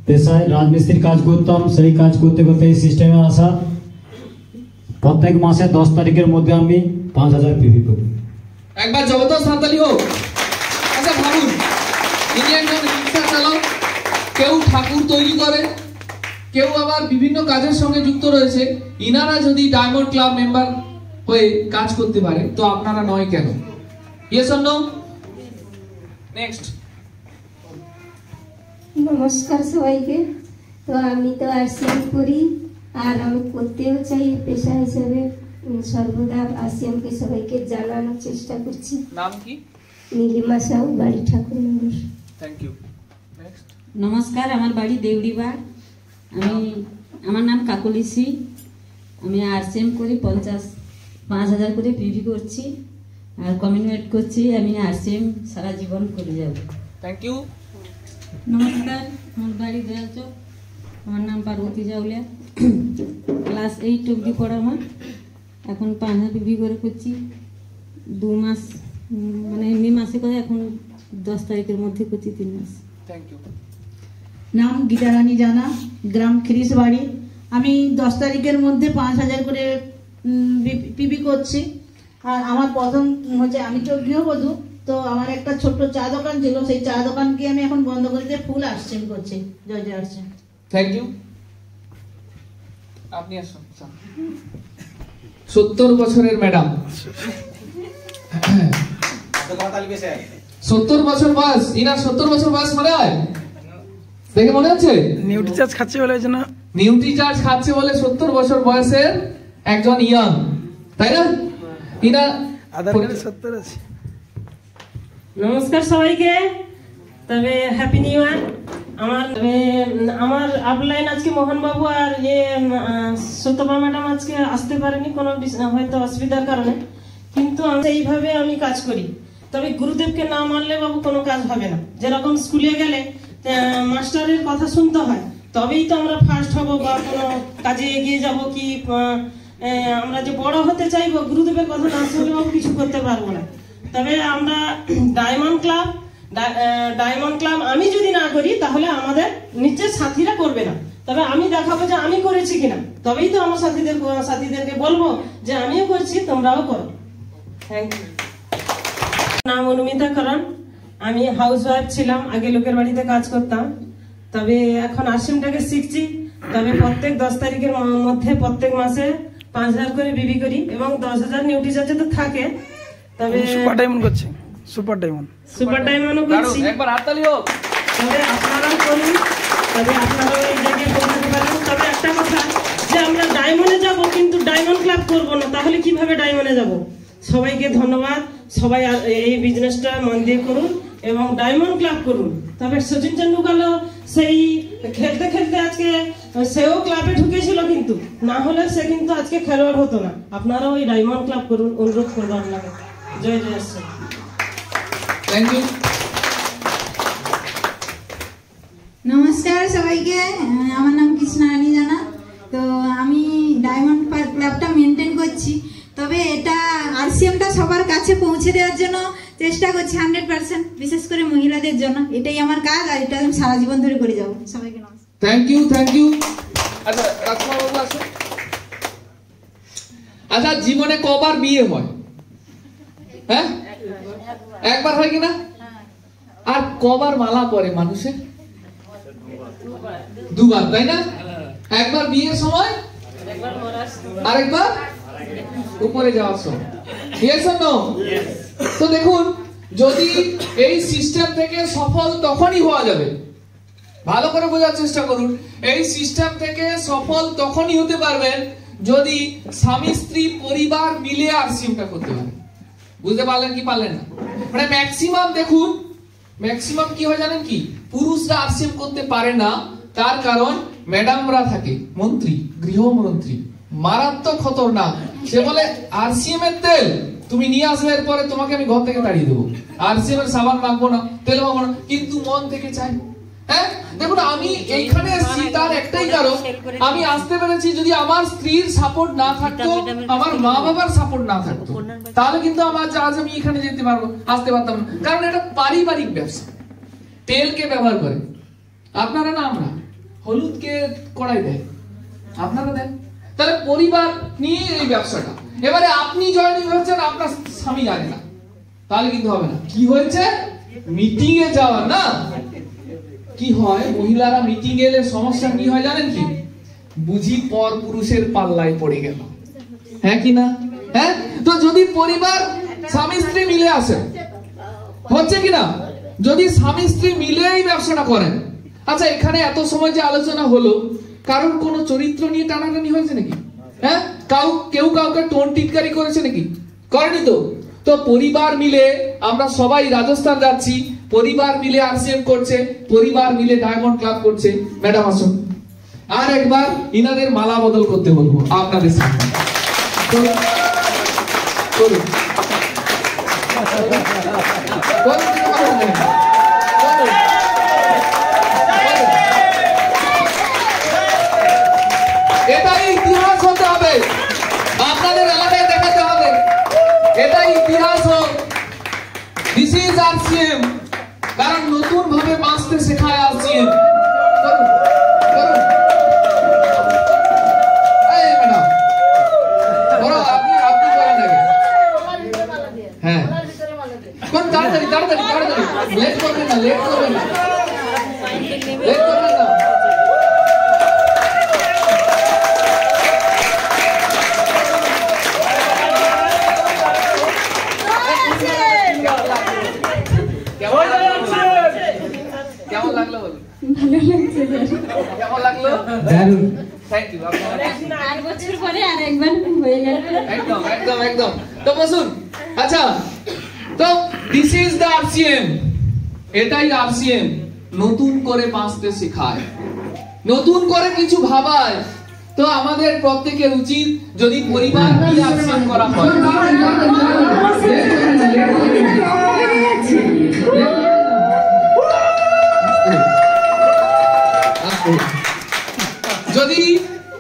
পেশায় রাজমিস্ত্রির কাজ করতাম, সেই কাজ করতে করতে এই সিস্টেমে আসা। প্রত্যেক মাসে 10 তারিখের মধ্যে আমি 5000 পিভি করি। একবার জবরদস্ত হাততালি হোক। আচ্ছা ভাবুন, ইনি একজন রিক্সা চালক, কেউ ঠাকুর তৈরি করে, কেউ আবার বিভিন্ন কাজের সঙ্গে যুক্ত রয়েছে। ইনারা যদি ডায়মন্ড ক্লাব মেম্বার হয়ে কাজ করতে পারে, তো আপনারা নয় কেন? Yes or no? নেক্সট। নমস্কার সবাইকে। তো আমি তো আরসিএম করি, আর আমি করতেও চাই পেশা হিসেবে। সর্বদা আরসিএমকে সবাইকে জানানোর চেষ্টা করছি। নাম কি? নীলিমা সাউ, বাড়ি ঠাকুরনগর। Thank you. নেক্সট। নমস্কার, আমার বাড়ি দেউড়িবাগ। আমার নাম কাকুলিসি। আমি আরসিএম করি, 5000 করে পিভি করছি আর কমিউনিকেট করছি। আমি আরসিএম সারা জীবন করে যাব। Thank you. নমস্কার, আমার বাড়ি দেয়ালচক। আমার নাম পার্বতী জাউলিয়া। ক্লাস 8 অবধি পড়া আমার। এখন 5000 পিভি করে করছি। 2 মাস মানে এমনি মাসে করে, এখন 10 তারিখের মধ্যে করছি 3 মাস। Thank you. নাম গীতারানী জানা, গ্রাম খিরিশবাড়ি। আমি 10 তারিখের মধ্যে 5000 করে পিভি করছি। আর আমার প্রথম হচ্ছে, আমি তো গৃহবধূ, তো আমার একটা ছোট্ট চা দোকান ছিল, সেই চা দোকানকে আমি এখন বন্ধ করে দিয়ে ফুল আরসিএম করছি। জয় জয় আরসিএম। Thank you. আপনি আসুন। 70 বছরের ম্যাডাম, 70 বছর বয়স। ইনার 70 বছর বয়স মনে হয়? দেখে মনে হচ্ছে নিউট্রি চার্জ খাচ্ছে বলে, নিউট্রি চার্জ খাচ্ছে বলে 70 বছর বয়সের একজন ইয়াং, তাই না? ইনা আধার কার্ডে 70 আছে। নমস্কার সবাইকে, তবে হ্যাপি নিউ ইয়ার। আমার আপলাইন আজকে মোহনবাবু আর সত্যপা ম্যাডাম আজকে আসতে পারেনি কোনো হয়তো অসুবিধার কারণে, কিন্তু এইভাবে আমি কাজ করি। তবে গুরুদেবকে না মানলে বাবু কোনো কাজ হবে না। যেরকম স্কুলে গেলে মাস্টারের কথা শুনতে হয়, তবেই তো আমরা ফার্স্ট হব বা কোনো কাজে এগিয়ে যাব। কি আমরা যে বড় হতে চাইবো, গুরুদেবের কথা না শুনলে বাবু কিছু করতে পারবো না। তবে আমরা ডায়মন্ড ক্লাব আমি যদি না করি, তাহলে আমাদের নিচের সাথীরা করবে না। তবে আমি দেখাবো যে আমি করেছি কিনা, তবেই তো আমার সাথীদেরকে বলবো যে আমিও করছি, তোমরাও করো। Thank you. নাম অনুমিতা করণ। আমি হাউস ওয়াইফ ছিলাম, আগে লোকের বাড়িতে কাজ করতাম। তবে এখন আরসিএমটাকে শিখছি। তবে প্রত্যেক 10 তারিখের মধ্যে প্রত্যেক মাসে 5000 করে বিবি করি এবং 10000 নিউট্রি চার্জে তো থাকে। তবে সুপার ডায়মন্ড করছি, সুপার ডায়মন্ডও করছি। একবার হাততালি হোক। তবে আপনারাও করুন, তবে আপনারাও এই জায়গায় পৌঁছাতে পারবেন। তবে একটা কথা, যে আমরা ডায়মন্ডে যাব কিন্তু ডায়মন্ড ক্লাব করব না, তাহলে কিভাবে ডায়মন্ডে যাব? সবাইকে ধন্যবাদ। সবাই এই বিজনেসটা মন দিয়ে করুন এবং ডায়মন্ড ক্লাব করুন। তবে সচিন তেন্ডুলকারও সেই খেলতে খেলতে আজকে সেও ক্লাবে ঢুকেছিল, কিন্তু না হলে সে কিন্তু আজকে খেলোয়াড় হতো না। আপনারাও ওই ডায়মন্ড ক্লাব করুন, অনুরোধ করবো আপনাকে। জয় জয় শ্রী। Thank you. নমস্কার সবাইকে, আমার নাম কৃষ্ণারানী জানা। তো আমি ডায়মন্ড ক্লাবটা মেনটেন করছি, তবে এটা আরসিএমটা সবার কাছে পৌঁছে দেওয়ার জন্য চেষ্টা করছি 100%, বিশেষ করে মহিলাদের জন্য। এটাই আমার কাজ, আর এটা আমি সারা জীবন ধরে করে যাবো। সবাইকে নমস্কার। Thank you, thank you. আচ্ছা রাজকুমার বাবু আসুন। আচ্ছা, জীবনে কবার বিয়ে হয়? হ্যাঁ, একবার হয় কিনা? আর কবার মালা পরে মানুষের? দুবার, তাই না? একবার বিয়ের সময়, আরেকবার উপরে যাওয়ার সময়। Yes or no? তো দেখুন, যদি এই সিস্টেম থেকে সফল তখনই হওয়া যাবে, ভালো করে বোঝার চেষ্টা করুন, এই সিস্টেম থেকে সফল তখনই হতে পারবেন যদি স্বামী স্ত্রী পরিবার মিলে আরসিএমটা করতে পারে। বুঝতে পারলেন কি পারলেন না? মানে ম্যাক্সিমাম দেখুন, ম্যাক্সিমাম কি হয় জানেন কি, পুরুষরা আরসিএম করতে পারে না। তার কারণ ম্যাডামরা থাকে, মন্ত্রী, গৃহমন্ত্রী, মারাত্মক খতরনাক। সে বলে আরসিএম এর তেল তুমি নিয়ে আসবে, এরপরে তোমাকে আমি ঘর থেকে তাড়িয়ে দেবো। আরসিএম এর সাবান মাখবো না, তেল মাখবো না, কিন্তু মন থেকে চাই। হ্যাঁ, দেখুন আমি এইখানে এসেছি তার একটাই কারণ, আমি আসতে পেরেছি। যদি আমার স্ত্রীর সাপোর্ট না থাকতো, আমার মা বাবার সাপোর্ট না থাকতো, তাহলে কিন্তু আমার আজ আমি এখানে যেতে পারবো, আসতে পারতাম না। কারণ এটা পারিবারিক ব্যবসা, তেলকে ব্যবহার করে। আপনারা না, আমরা হলুদকে কড়াই দেয়, আপনারা দেন। তাহলে পরিবার নিয়ে এই ব্যবসাটা। এবারে আপনি জয়েনিং হচ্ছেন, আপনার স্বামী জানে না, তাহলে কিন্তু হবে না। কি হয়েছে, মিটিং এ যাওয়ার না, কি হয় মহিলারা মিটিং এলে সমস্যা কি হয় জানেন কি, বুঝি পর পুরুষের পাল্লায় পড়ে গেল। হ্যাঁ কি না? হ্যাঁ, তো যদি পরিবার স্বামী স্ত্রী মিলে আসে, হচ্ছে কিনা, যদি স্বামী স্ত্রী মিলে এই ব্যবসাটা করেন। আচ্ছা, এখানে এত সময় যে আলোচনা হলো, কারণ কোন চরিত্র নিয়ে টানাটানি হয়েছে নাকি? হ্যাঁ, কেউ কাউকে টোন টিটকারি করেছে নাকি? করেনি তো। তো পরিবার মিলে আমরা সবাই রাজস্থান যাচ্ছি, পরিবার মিলে আরসিএম করছে, পরিবার মিলে ডায়মন্ড ক্লাব করছে। ম্যাডাম আসুন, আর একবার ইনাদের মালা বদল করতে বলবো আপনাদের সামনে। এটাই ইতিহাস হতে হবে, আপনাদের এলাকায় দেখাতে হবে, এটাই ইতিহাস হোক। দিস ইজ আরসিএম, কারণ নতুন ভাবে বাঁচতে শেখায় আরসিএম। হ্যাঁ, কোন তাড়াতাড়ি তাড়াতাড়ি তাড়াতাড়ি, লেট করবেন না, লেট করবেন না, লেট করবেন না। কেমন লাগলো? ভালো লাগছে স্যার। কেমন লাগলো? দারুণ। Thank you. 8 বছর পরে আর একবার হয়ে গেল। একদম একদম একদম। তো বসুন। আচ্ছা, তো দিস ইজ দ্য আরসিএম, এটাই আরসিএম, নতুন করে বাঁচতে শেখায়, নতুন করে কিছু ভাবায়। তো আমাদের প্রত্যেকের উচিত, যদি পরিবার মিলে আরসিএম করা হয়,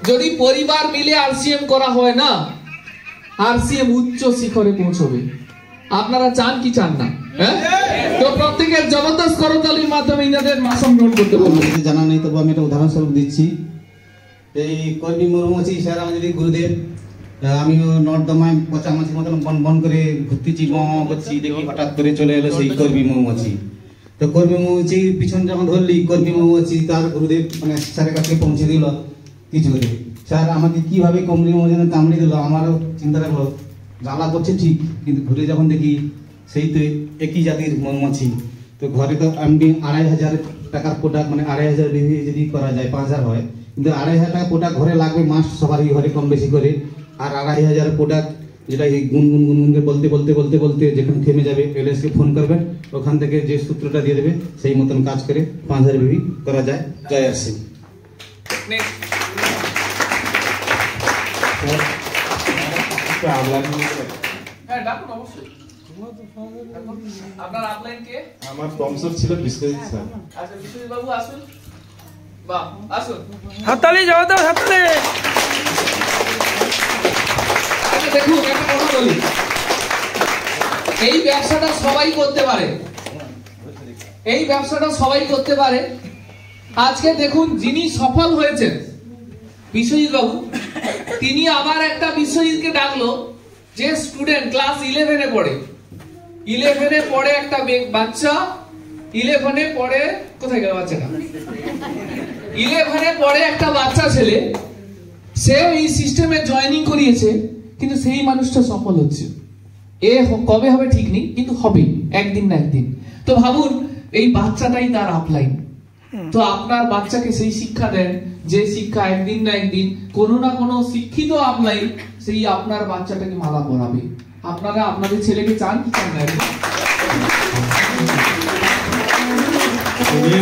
যদি পরিবার মিলে আরসিএম করা হয় না, আরসিএম উচ্চ শিখরে পৌঁছবে। আপনারা চান কি চান না? হ্যাঁ, তো প্রত্যেকের জবরদস্ত করতালির মাধ্যমে ইনাদের মাসম গ্রহণ করতে বলবো। জানা নেই, তবু আমি একটা উদাহরণস্বরূপ দিচ্ছি। এই কর্মী মৌমাছি স্যার আমার যদি গুরুদেব, আমি নর্দমায় পচা মাছির মতন বন বন করে ঘুরতেছি, করছি, দেখি হঠাৎ করে চলে এলো সেই কর্মী মৌমাছি। তো কর্মী মৌমাছি পিছন যখন ধরলি, কর্মী মৌমাছি তার গুরুদেব মানে স্যারের কাছে পৌঁছে দিল কিছু করে। স্যার আমাকে কিভাবে কর্মী মৌমাছি কামড়ে দিল, আমারও চিন্তা রাখলো, জ্বালা করছে ঠিক, কিন্তু ঘুরে যখন দেখি সেই তো একই জাতির মৌমাছি। তো ঘরে তো এমনি 2,500 টাকার প্রোডাক্ট, মানে 2,500 যদি করা যায় 5,000 হয়, কিন্তু 2,500 টাকা প্রোডাক্ট ঘরে লাগবে মাস্ট, সবারই ঘরে কম বেশি করে। আর 2,500 প্রোডাক্ট যেটা এই গুনগুন গুনগুনকে বলতে বলতে বলতে বলতে যেখানে থেমে যাবে এলএসকে ফোন করবেন, ওখান থেকে যে সূত্রটা দিয়ে দেবে সেই মতন কাজ করে 5000 বিবি করা যায়। জয় আসি। আমার স্পন্সর ছিল বিশ্বজিৎ স্যার। আচ্ছা বিশ্বজিৎ বাবু আসুন। বাহ, আসুন। হাততালি যাও দাও, হাততালি। আচ্ছা দেখুন, একটা কথা বলি, এই ব্যবসাটা সবাই করতে পারে, এই ব্যবসাটা সবাই করতে পারে। আজকে দেখুন যিনি সফল হয়েছেন বিশ্বজিৎ বাবু, তিনি আবার একটা বিশ্বজিৎকে ডাকলো যে স্টুডেন্ট ক্লাস 11-এ পড়ে, 11-এ পড়ে একটা বাচ্চা, 11-এ পড়ে, কোথায় গেল বাচ্চাটা, 11-এ পড়ে একটা বাচ্চা ছেলে, সে এই সিস্টেমে জয়েনিং করিয়েছে, কিন্তু সেই মানুষটা সফল হচ্ছে। এ কবে হবে ঠিক নেই, কিন্তু হবে একদিন না একদিন। তো ভাবুন, এই বাচ্চাটাই তার আপলাইন। তো আপনার বাচ্চাকে সেই শিক্ষা দেন যে শিক্ষা একদিন না একদিন কোনো না কোনো শিক্ষিত আপলাইন সেই আপনার বাচ্চাটাকে মালা পরাবে। আপনারা আপনাদের ছেলেকে চান কি চান না?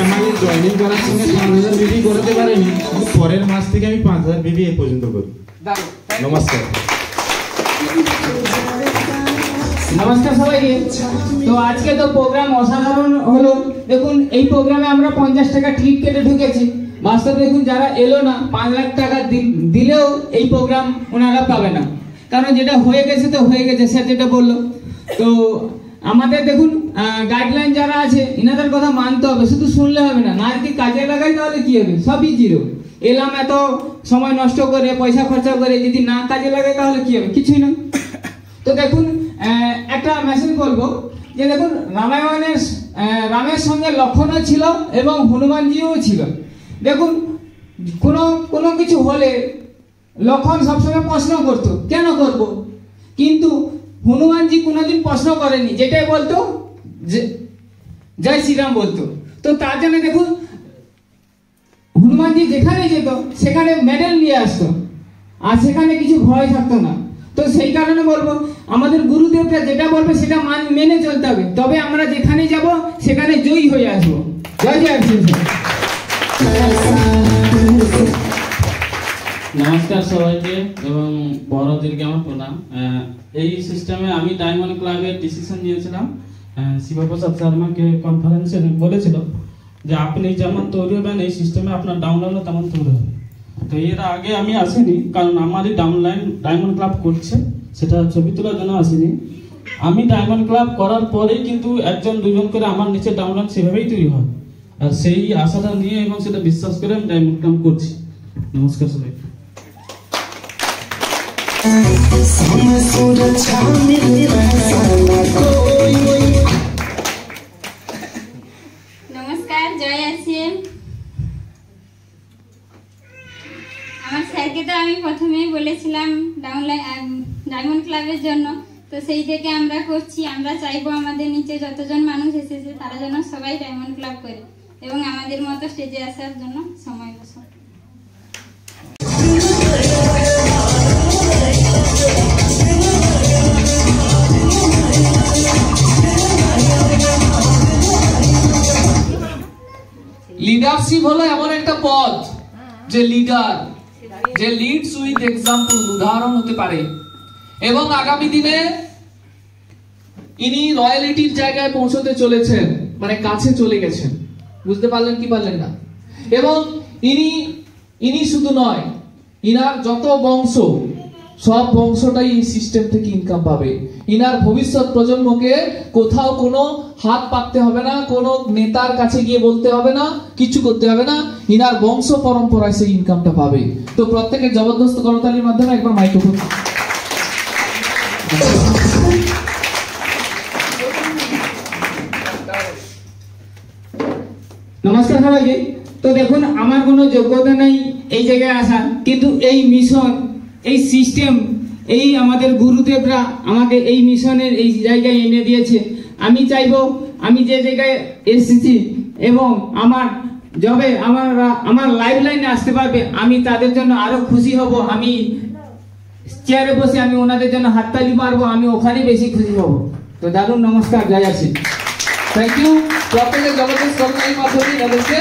আমাকে জয়েনিং করার সঙ্গে 5000 বিবি করতে পারেনি, কিন্তু পরের মাস থেকে আমি 5000 বিবি এই পর্যন্ত করি। নমস্কার। নমস্কার সবাইকে। তো আজকে তো প্রোগ্রাম অসাধারণ হলো। দেখুন, এই প্রোগ্রামে আমরা 50 টাকা টিকিট কেটে ঢুকেছি। বাস্তবে দেখুন, যারা এলো না 5 লাখ টাকা দিলেও এই প্রোগ্রাম ওনারা পাবে না, কারণ যেটা হয়ে গেছে তো হয়ে গেছে, স্যার যেটা বললো। তো আমাদের দেখুন গাইডলাইন যারা আছে এনাদের কথা মানতে হবে, শুধু শুনলে হবে না, না যদি কাজে লাগাই তাহলে কি হবে, সবই জিরো। এলাম এত সময় নষ্ট করে, পয়সা খরচা করে, যদি না কাজে লাগাই তাহলে কি হবে, কিছুই না। তো দেখুন, একটা মেসেজ বলবো যে দেখুন, রামের সঙ্গে লক্ষণও ছিল এবং হনুমানজিও ছিল। দেখুন, কোনো কিছু হলে লক্ষণ সবসময় প্রশ্ন করতো, কেন করব, কিন্তু হনুমানজি কোনোদিন প্রশ্ন করেনি, যেটাই বলতো জয় শ্রীরাম বলতো। তো তার জন্য দেখুন, হনুমানজি যেখানে যেত সেখানে মেডেল নিয়ে আসতো, আর সেখানে কিছু ভয় থাকতো না। তো সেই কারণে বলবো, আমাদের গুরুদেবরা যেটা বলবে সেটা মেনে চলতে হবে, তবে আমরা যেখানে যাব সেখানে জয়ী হয়ে আসবো। জয় জয় শ্রী। নমস্কার সবাইকে এবং বড়দেরকে আমার প্রণাম। এই সিস্টেমে আমি ডায়মন্ড ক্লাবের ডিসিশন নিয়েছিলাম। শিবপ্রসাদ শর্মাকে কনফারেন্সে বলেছিল যে আপনি যেমন তৈরি হবেন এই সিস্টেমে আপনার ডাউনলাইনও তেমন তৈরি হবে। তো এর আগে আমি আসিনি, কারণ আমারই ডায়মন্ড ক্লাব করছে, সেটা ছবি তোলার জন্য আসিনি। আমি ডায়মন্ড ক্লাব করার পরেই কিন্তু 1-2 করে আমার নিচে ডাউনলাইন সেভাবেই তৈরি হয়, আর সেই আশাটা নিয়ে এবং সেটা বিশ্বাস করে আমি ডায়মন্ড ক্লাব করছি। নমস্কার সবাই। নমস্কার, জয় আসিয়েন। আমার স্যারকে তো আমি প্রথমেই বলেছিলাম ডায়মন্ড ক্লাবের জন্য, তো সেই থেকে আমরা করছি। আমরা চাইবো আমাদের নিচে যতজন মানুষ এসেছে তারা যেন সবাই ডায়মন্ড ক্লাব করে এবং আমাদের মতো স্টেজে আসার জন্য সময় বসে। লিডারশিপ হলো এমন একটা পদ যে লিডার, যে লিডস উইথ এক্সাম্পল, উদাহরণ হতে পারে। এবং আগামী দিনে ইনি রয়্যালিটির জায়গায় পৌঁছতে চলেছেন, মানে কাছে চলে গেছেন। বুঝতে পারলেন কি পারলেন না? এবং ইনি শুধু নয়, ইনার যত বংশ, সব বংশটাই এই সিস্টেম থেকে ইনকাম পাবে। ইনার ভবিষ্যৎ প্রজন্মকে কোথাও কোনো হাত পাততে হবে না, কোনো নেতার কাছে গিয়ে বলতে হবে না, কিছু করতে হবে না, ইনার বংশ পরম্পরায় সেই ইনকামটা পাবে। তো প্রত্যেকের জবরদস্ত করতালির মাধ্যমে একবার মাইক্রোফোন। নমস্কার সবাইকে। তো দেখুন, আমার কোনো যোগ্যতা নেই এই জায়গায় আসা, কিন্তু এই মিশন, এই সিস্টেম, এই আমাদের গুরুদেবরা আমাকে এই মিশনের এই জায়গায় এনে দিয়েছে। আমি চাইবো, আমি যে জায়গায় এসেছি এবং আমার যবে আমার লাইফ লাইনে আসতে পারবে, আমি তাদের জন্য আরো খুশি হব। আমি চেয়ারে বসে আমি ওনাদের জন্য হাততালি মারবো, আমি ওখানে বেশি খুশি হব। তো দারুণ নমস্কার, জয় আসি। Thank you. প্রত্যেকে জবরদস্ত করতালির মাধ্যমে এদেরকে